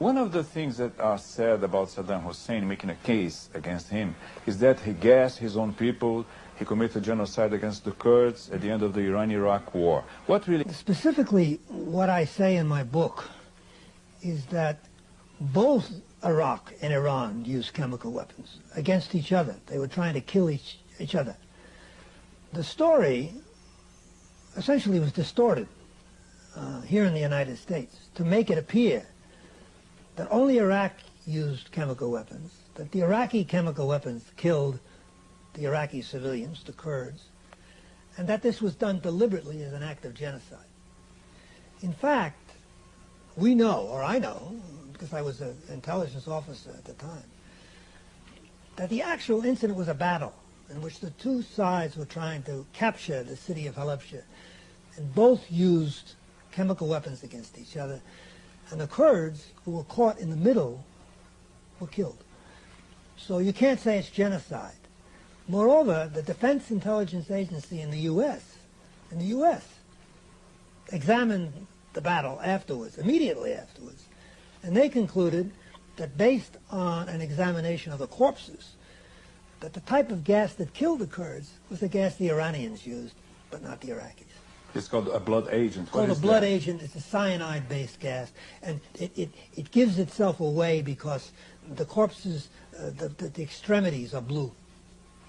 One of the things that are said about Saddam Hussein, making a case against him, is that he gassed his own people, he committed genocide against the Kurds at the end of the Iran-Iraq war. What really... Specifically, what I say in my book is that both Iraq and Iran used chemical weapons against each other. They were trying to kill each other. The story essentially was distorted here in the United States to make it appear that only Iraq used chemical weapons, that the Iraqi chemical weapons killed the Iraqi civilians, the Kurds, and that this was done deliberately as an act of genocide. In fact, we know, or I know, because I was an intelligence officer at the time, that the actual incident was a battle in which the two sides were trying to capture the city of Halabja, and both used chemical weapons against each other, and the Kurds, who were caught in the middle, were killed. So you can't say it's genocide. Moreover, the Defense Intelligence Agency in the U.S. examined the battle afterwards, immediately afterwards, and they concluded that based on an examination of the corpses, that the type of gas that killed the Kurds was the gas the Iranians used, but not the Iraqis. It's called a blood agent. It's called a blood agent. It's a cyanide-based gas, and it gives itself away because the corpses, the extremities are blue.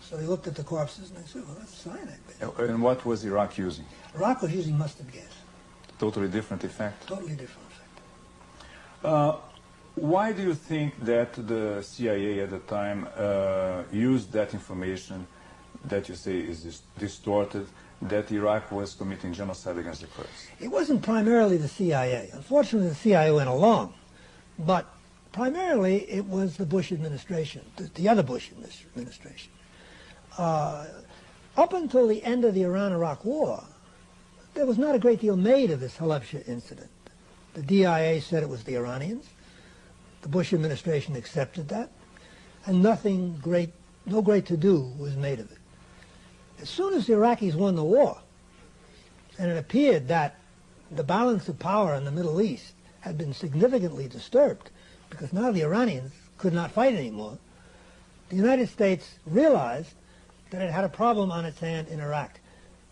So they looked at the corpses and they said, well, that's cyanide-based. And what was Iraq using? Iraq was using mustard gas. Totally different effect? Totally different effect. Why do you think that the CIA at the time used that information that you say is distorted, that Iraq was committing genocide against the Kurds? It wasn't primarily the CIA. Unfortunately, the CIA went along. But primarily, it was the Bush administration, the other Bush administration. Up until the end of the Iran-Iraq war, there was not a great deal made of this Halabja incident. The DIA said it was the Iranians. The Bush administration accepted that, and no great to-do was made of it. As soon as the Iraqis won the war, and it appeared that the balance of power in the Middle East had been significantly disturbed, because now the Iranians could not fight anymore, the United States realized that it had a problem on its hand in Iraq,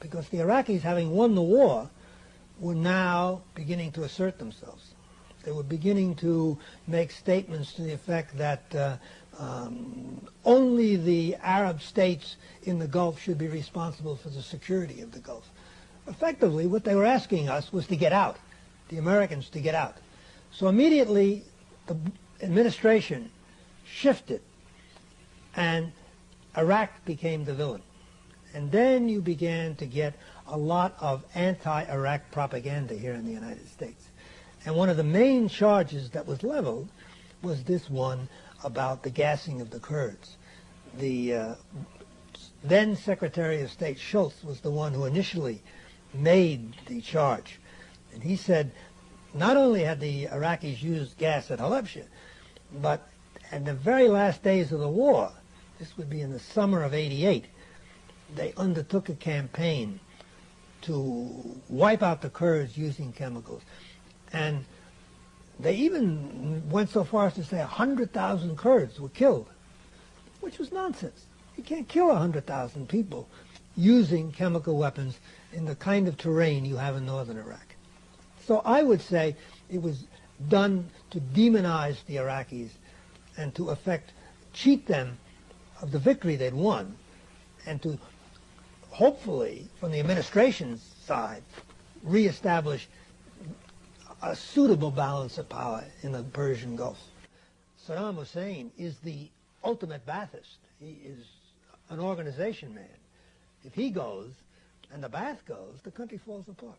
because the Iraqis, having won the war, were now beginning to assert themselves. They were beginning to make statements to the effect that only the Arab states in the Gulf should be responsible for the security of the Gulf. Effectively, what they were asking us was to get out, the Americans to get out. So immediately, the administration shifted, and Iraq became the villain. And then you began to get a lot of anti-Iraq propaganda here in the United States. And one of the main charges that was leveled was this one about the gassing of the Kurds. The then Secretary of State Schultz was the one who initially made the charge. And he said not only had the Iraqis used gas at Halabja, but in the very last days of the war, this would be in the summer of '88, they undertook a campaign to wipe out the Kurds using chemicals. And they even went so far as to say 100,000 Kurds were killed, which was nonsense. You can't kill 100,000 people using chemical weapons in the kind of terrain you have in northern Iraq. So I would say it was done to demonize the Iraqis and to cheat them of the victory they'd won, and to hopefully, from the administration's side, reestablish a suitable balance of power in the Persian Gulf. Saddam Hussein is the ultimate Ba'athist. He is an organization man. If he goes and the Ba'ath goes, the country falls apart.